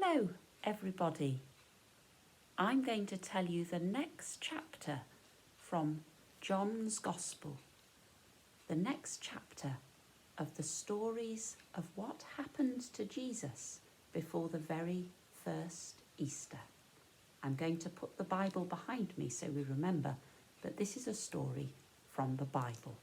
Hello, everybody. I'm going to tell you the next chapter from John's Gospel, the next chapter of the stories of what happened to Jesus before the very first Easter. I'm going to put the Bible behind me so we remember that this is a story from the Bible.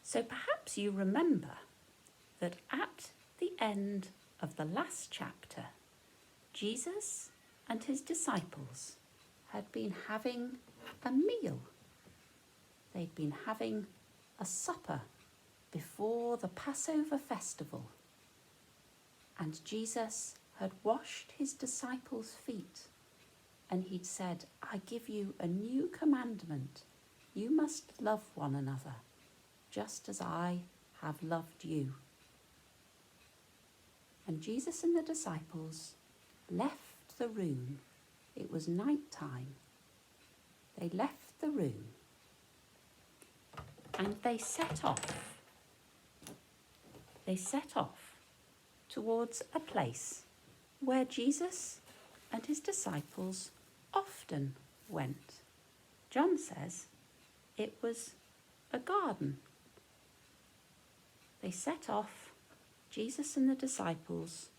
So perhaps you remember that at the end of the last chapter, Jesus and his disciples had been having a meal. They'd been having a supper before the Passover festival. And Jesus had washed his disciples' feet and he'd said, I give you a new commandment. You must love one another, just as I have loved you. And Jesus and the disciples left the room. It was night time. They left the room and they set off. They set off towards a place where Jesus and his disciples often went. John says it was a garden. They set off, Jesus and the disciples,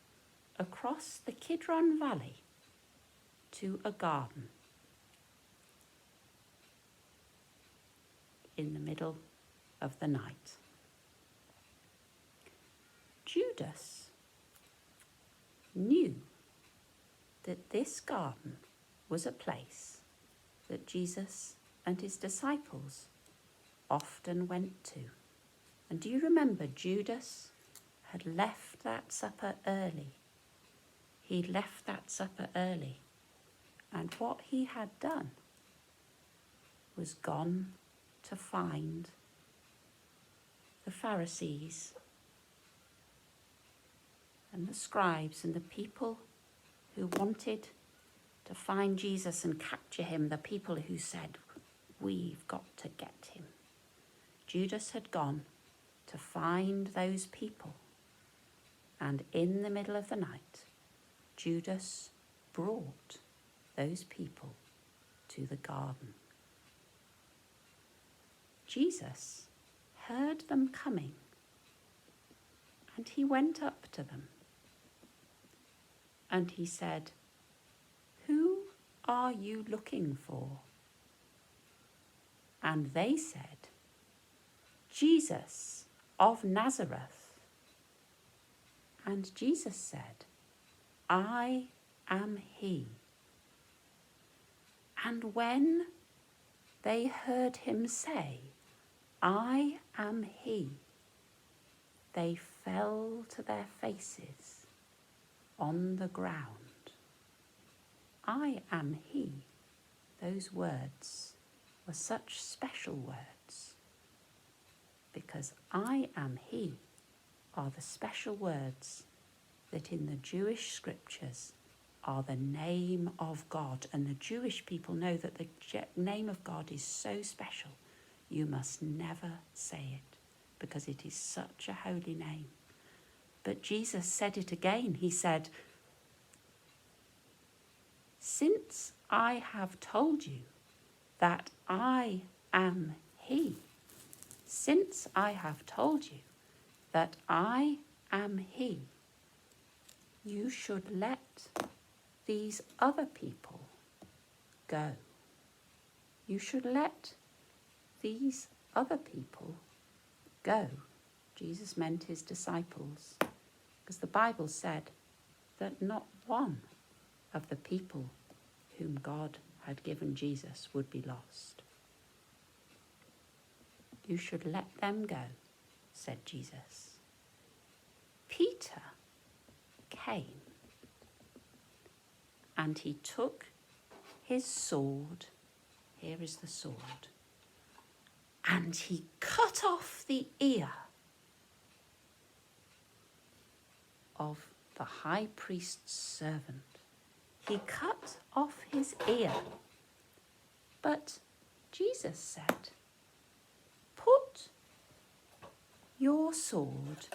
across the Kidron Valley to a garden in the middle of the night. Judas knew that this garden was a place that Jesus and his disciples often went to. And do you remember Judas had left that supper early? He'd left that supper early. And what he had done was gone to find the Pharisees and the scribes and the people who wanted to find Jesus and capture him, the people who said, we've got to get him. Judas had gone to find those people. And in the middle of the night, Judas brought those people to the garden. Jesus heard them coming, and he went up to them. And he said, who are you looking for? And they said, Jesus of Nazareth. And Jesus said, I am he. And when they heard him say, I am he, they fell to their faces on the ground. I am he. Those words were such special words, because I am he are the special words that in the Jewish scriptures are the name of God. And the Jewish people know that the name of God is so special, you must never say it, because it is such a holy name. But Jesus said it again. He said, since I have told you that I am he, since I have told you that I am he, you should let these other people go. You should let these other people go. Jesus meant his disciples, because the Bible said that not one of the people whom God had given Jesus would be lost. You should let them go, said Jesus. Peter came and he took his sword, here is the sword, and he cut off the ear of the high priest's servant. he cut off his ear. But Jesus said, "Put your sword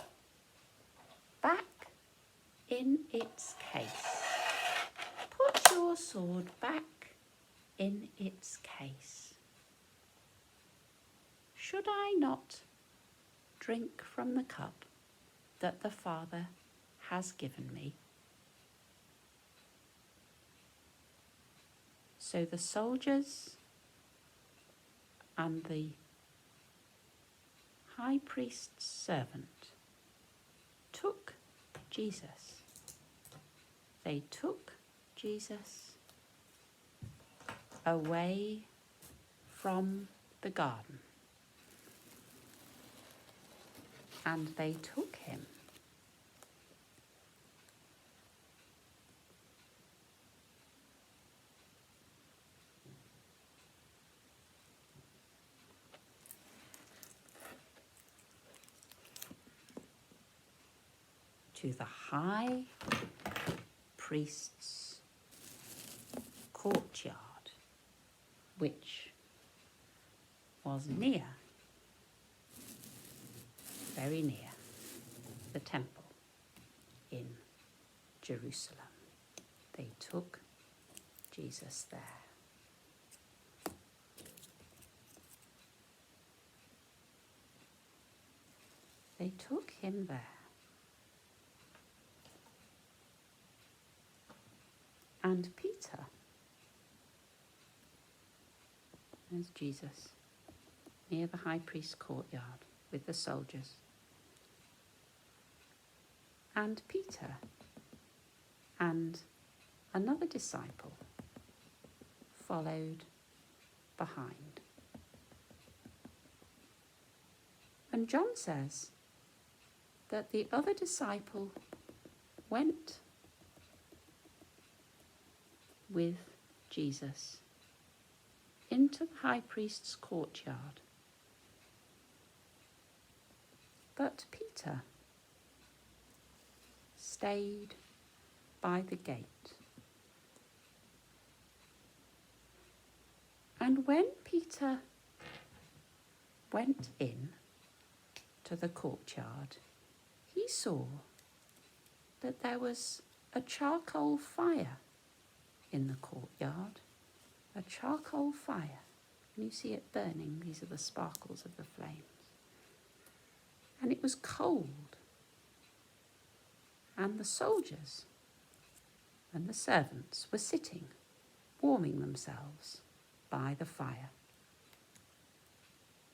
back in its case. Put your sword back in its case. Should I not drink from the cup that the Father has given me?" So the soldiers and the high priest's servant took Jesus. They took Jesus away from the garden, and they took him to the high priest's courtyard, which was near, very near, the temple in Jerusalem. They took Jesus there. They took him there. And Peter, there's Jesus, near the high priest's courtyard with the soldiers. And Peter and another disciple followed behind. And John says that the other disciple went with Jesus into the high priest's courtyard. But Peter stayed by the gate. And when Peter went in to the courtyard, he saw that there was a charcoal fire in the courtyard, a charcoal fire. And you see it burning. These are the sparkles of the flames. And it was cold. And the soldiers and the servants were sitting, warming themselves by the fire.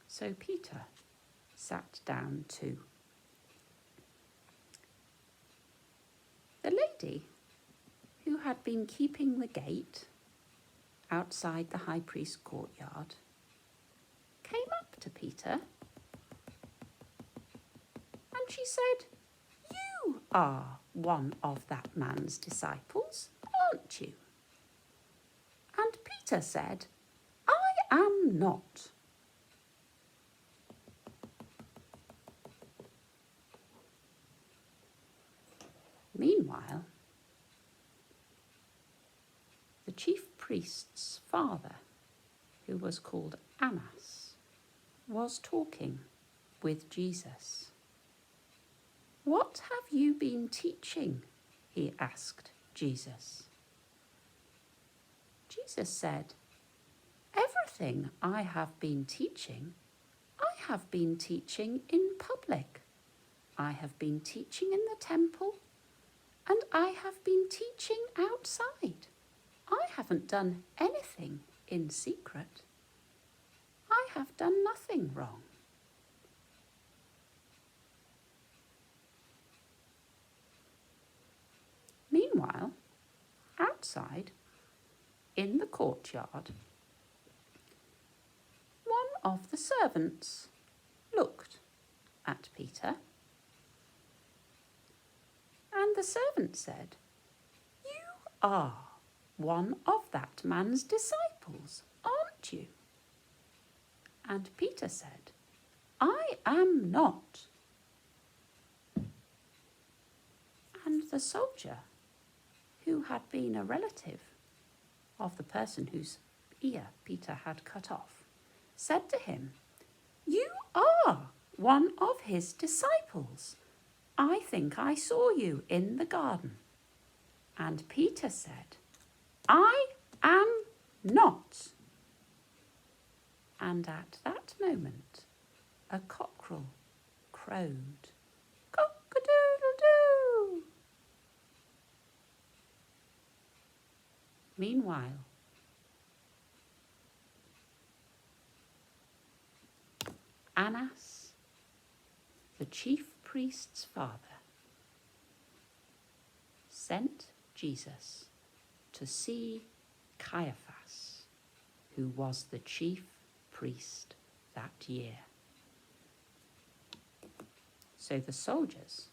So Peter sat down too. The lady who had been keeping the gate outside the high priest's courtyard came up to Peter and she said, "You are one of that man's disciples, aren't you?" And Peter said, "I am not." Meanwhile, the chief priest's father, who was called Annas, was talking with Jesus. "What have you been teaching?" he asked Jesus. Jesus said, "Everything I have been teaching, I have been teaching in public. I have been teaching in the temple, and I have been teaching outside. I haven't done anything in secret. I have done nothing wrong." Meanwhile, outside, in the courtyard, one of the servants looked at Peter, and the servant said, "You are one of that man's disciples, aren't you?" And Peter said, "I am not." And the soldier who had been a relative of the person whose ear Peter had cut off, said to him, "You are one of his disciples. I think I saw you in the garden." And Peter said, "I am not." And at that moment, a cockerel crowed, "Cock-a-doodle-doo!" Meanwhile, Annas, the chief priest's father, sent Jesus to see Caiaphas, who was the chief priest that year. So the soldiers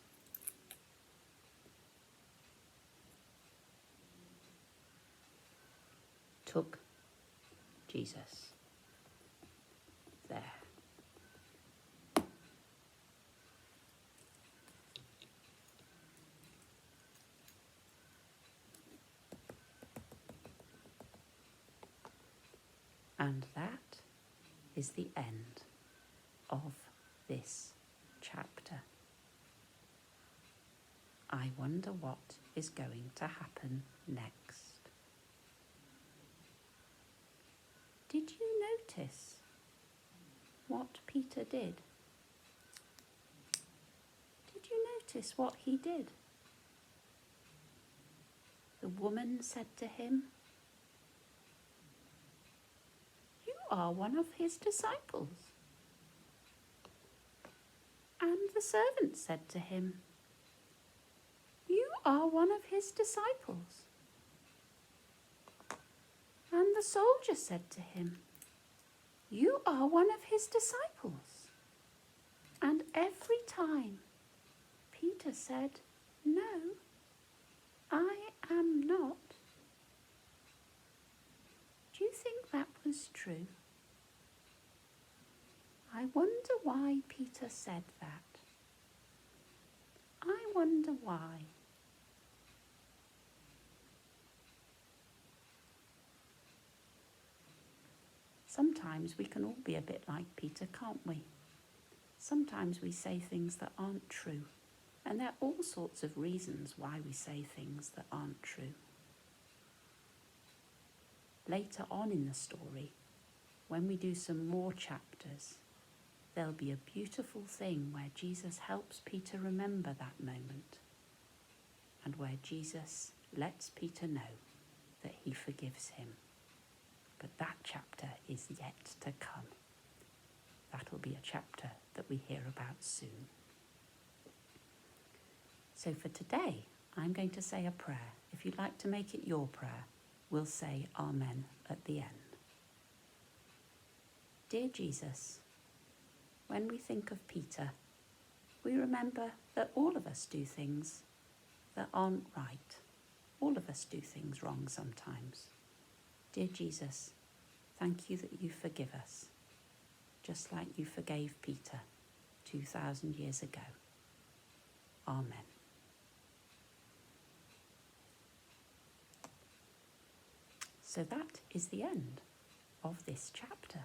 took Jesus there. And that is the end of this chapter. I wonder what is going to happen next. Did you notice what Peter did? Did you notice what he did? The woman said to him, "You are one of his disciples." And the servant said to him, "You are one of his disciples." And the soldier said to him, "You are one of his disciples." And every time Peter said, "No, I am not." Do you think that was true? I wonder why Peter said that. I wonder why. Sometimes we can all be a bit like Peter, can't we? Sometimes we say things that aren't true, and there are all sorts of reasons why we say things that aren't true. Later on in the story, when we do some more chapters, there'll be a beautiful thing where Jesus helps Peter remember that moment, and where Jesus lets Peter know that he forgives him. But that chapter is yet to come. That'll be a chapter that we hear about soon. So for today, I'm going to say a prayer. If you'd like to make it your prayer, we'll say Amen at the end. Dear Jesus, when we think of Peter, we remember that all of us do things that aren't right. All of us do things wrong sometimes. Dear Jesus, thank you that you forgive us, just like you forgave Peter 2,000 years ago. Amen. So that is the end of this chapter.